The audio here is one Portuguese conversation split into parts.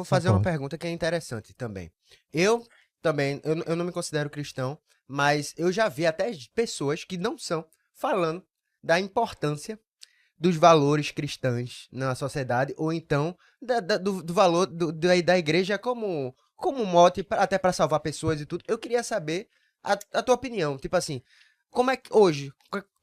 fazer uma pergunta que é interessante também. Eu não me considero cristão, mas eu já vi até pessoas que não são falando da importância dos valores cristãos na sociedade, ou então do valor da igreja como mote, até para salvar pessoas e tudo. Eu queria saber a tua opinião, tipo assim, como é que hoje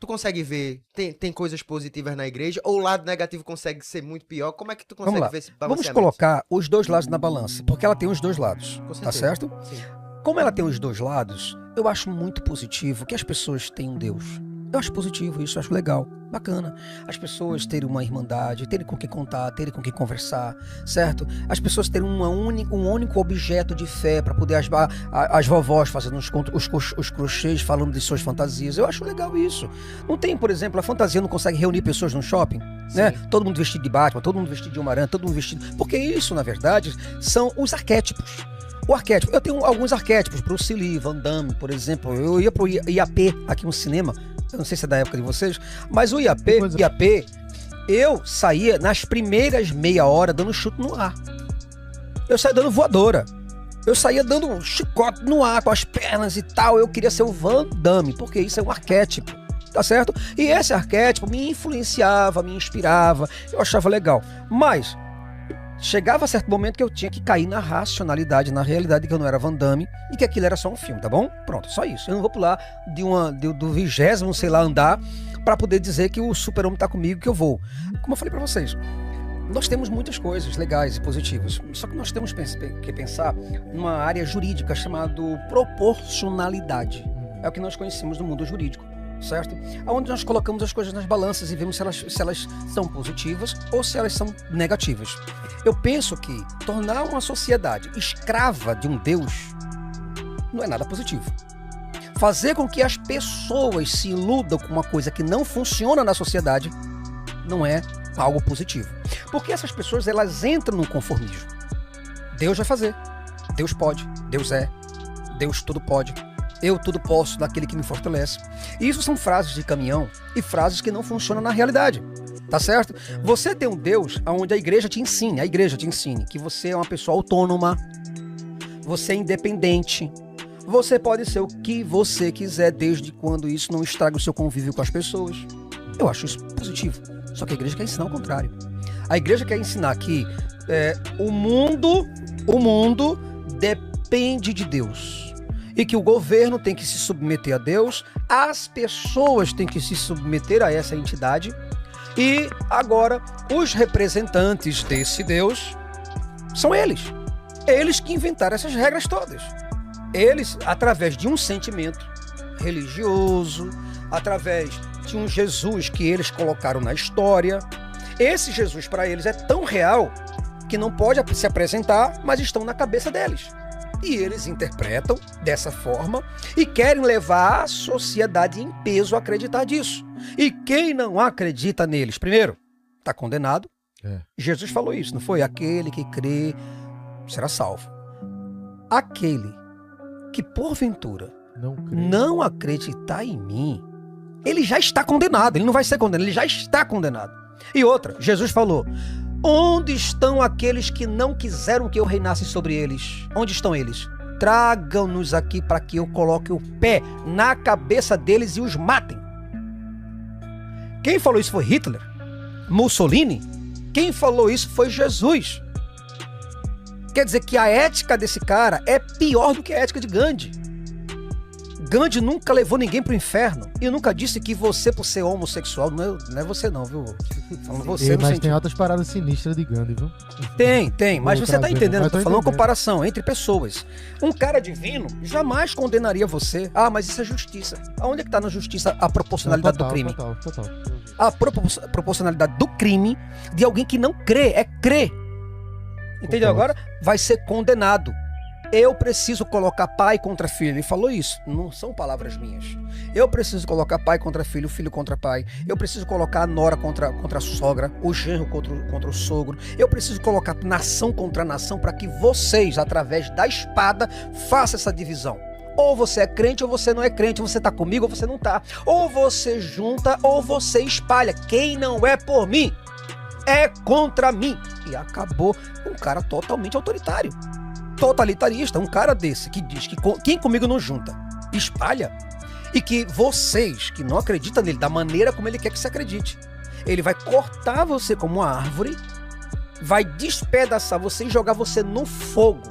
tu consegue ver, tem coisas positivas na igreja, ou o lado negativo consegue ser muito pior? Como é que tu consegue ver esse balanceamento? Vamos colocar os dois lados na balança, porque ela tem os dois lados, tá certo? Sim. Como ela tem os dois lados, eu acho muito positivo que as pessoas tenham Deus. Eu acho positivo isso, eu acho legal, bacana. As pessoas terem uma irmandade, terem com quem contar, terem com quem conversar, certo? As pessoas terem um único objeto de fé para poder as vovós fazendo os crochês, falando de suas fantasias. Eu acho legal isso. Não tem, por exemplo, a fantasia não consegue reunir pessoas no shopping, né? Todo mundo vestido de Batman, todo mundo vestido de Homem-Aranha, todo mundo vestido... Porque isso, na verdade, são os arquétipos. O arquétipo, eu tenho alguns arquétipos, Bruce Lee, Van Damme, por exemplo. Eu ia pro IAP aqui no cinema, eu não sei se é da época de vocês, mas o IAP, eu saía nas primeiras meia hora dando chute no ar. Eu saía dando voadora. Eu saía dando um chicote no ar com as pernas e tal. Eu queria ser o Van Damme, porque isso é um arquétipo, tá certo? E esse arquétipo me influenciava, me inspirava, eu achava legal. Mas chegava a certo momento que eu tinha que cair na racionalidade, na realidade que eu não era Van Damme e que aquilo era só um filme, tá bom? Pronto, só isso. Eu não vou pular do 20º, sei lá, andar para poder dizer que o super-homem tá comigo, que eu vou. Como eu falei para vocês, nós temos muitas coisas legais e positivas, só que nós temos que pensar numa área jurídica chamada proporcionalidade. É o que nós conhecemos no mundo jurídico, certo? Onde nós colocamos as coisas nas balanças e vemos se elas são positivas ou se elas são negativas. Eu penso que tornar uma sociedade escrava de um Deus não é nada positivo. Fazer com que as pessoas se iludam com uma coisa que não funciona na sociedade não é algo positivo. Porque essas pessoas, elas entram no conformismo. Deus vai fazer. Deus pode. Deus é. Deus tudo pode. Eu tudo posso naquele que me fortalece. E isso são frases de caminhão e frases que não funcionam na realidade. Tá certo? Você tem um Deus onde a igreja te ensine que você é uma pessoa autônoma, você é independente, você pode ser o que você quiser desde quando isso não estraga o seu convívio com as pessoas. Eu acho isso positivo. Só que a igreja quer ensinar o contrário. A igreja quer ensinar que o mundo depende de Deus. E que o governo tem que se submeter a Deus, as pessoas têm que se submeter a essa entidade, e agora os representantes desse Deus são eles. Eles que inventaram essas regras todas. Eles, através de um sentimento religioso, através de um Jesus que eles colocaram na história, esse Jesus para eles é tão real que não pode se apresentar, mas estão na cabeça deles. E eles interpretam dessa forma e querem levar a sociedade em peso a acreditar disso. E quem não acredita neles, primeiro, está condenado. Jesus falou isso, não foi? Aquele que crê será salvo. Aquele que porventura não acreditar em mim, ele já está condenado. Ele não vai ser condenado, ele já está condenado. E outra, Jesus falou: onde estão aqueles que não quiseram que eu reinasse sobre eles? Onde estão eles? Tragam-nos aqui para que eu coloque o pé na cabeça deles e os matem. Quem falou isso foi Hitler? Mussolini? Quem falou isso foi Jesus. Quer dizer que a ética desse cara é pior do que a ética de Gandhi. Gandhi nunca levou ninguém pro inferno e nunca disse que você, por ser homossexual, não é você não, viu? Falando você, mas tem altas paradas sinistras de Gandhi, viu? Tem, mas você tá entendendo, eu tô falando uma comparação entre pessoas. Um cara divino jamais condenaria você. Ah, mas isso é justiça. Aonde é que tá na justiça a proporcionalidade do crime? Total. A proporcionalidade do crime de alguém que não crê, é crer. Entendeu? Agora vai ser condenado. Eu preciso colocar pai contra filho. Ele falou isso, não são palavras minhas. Eu preciso colocar pai contra filho, filho contra pai. Eu preciso colocar a nora contra a sogra, o genro contra o sogro. Eu preciso colocar nação contra nação para que vocês, através da espada, façam essa divisão. Ou você é crente ou você não é crente, você está comigo ou você não está. Ou você junta ou você espalha. Quem não é por mim é contra mim. E acabou. Um cara totalmente autoritário, totalitarista, um cara desse que diz que quem comigo não junta, espalha. E que vocês que não acreditam nele da maneira como ele quer que se acredite, ele vai cortar você como uma árvore, vai despedaçar você e jogar você no fogo.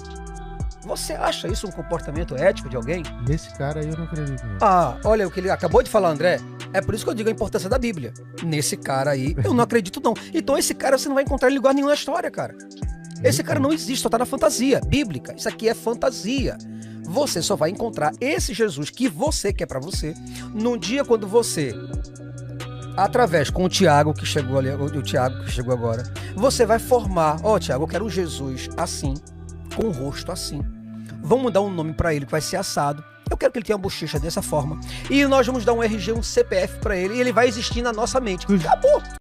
Você acha isso um comportamento ético de alguém? Nesse cara aí eu não acredito. Não. Ah, olha o que ele acabou de falar, André. É por isso que eu digo a importância da Bíblia. Nesse cara aí, eu não acredito não. Então esse cara você não vai encontrar em lugar nenhum na história, cara. Esse cara não existe, só tá na fantasia bíblica. Isso aqui é fantasia. Você só vai encontrar esse Jesus que você quer pra você num dia quando você, através com o Tiago que chegou ali, o Tiago que chegou agora, você vai formar, Tiago, eu quero um Jesus assim, com o rosto assim. Vamos dar um nome pra ele que vai ser assado. Eu quero que ele tenha uma bochecha dessa forma. E nós vamos dar um RG, um CPF pra ele, e ele vai existir na nossa mente. Acabou.